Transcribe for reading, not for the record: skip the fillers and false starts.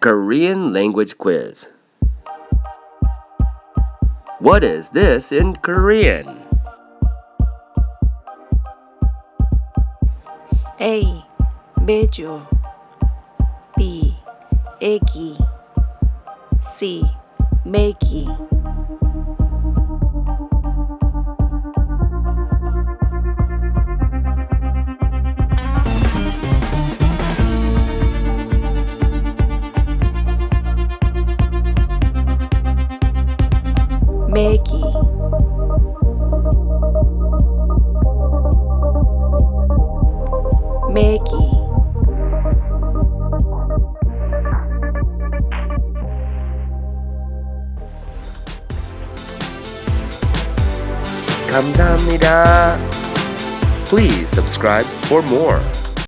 Korean language quiz. What is this in Korean? A. 매주 B. 애기 C. 매기 매기 매기 감사합니다. Please subscribe for more.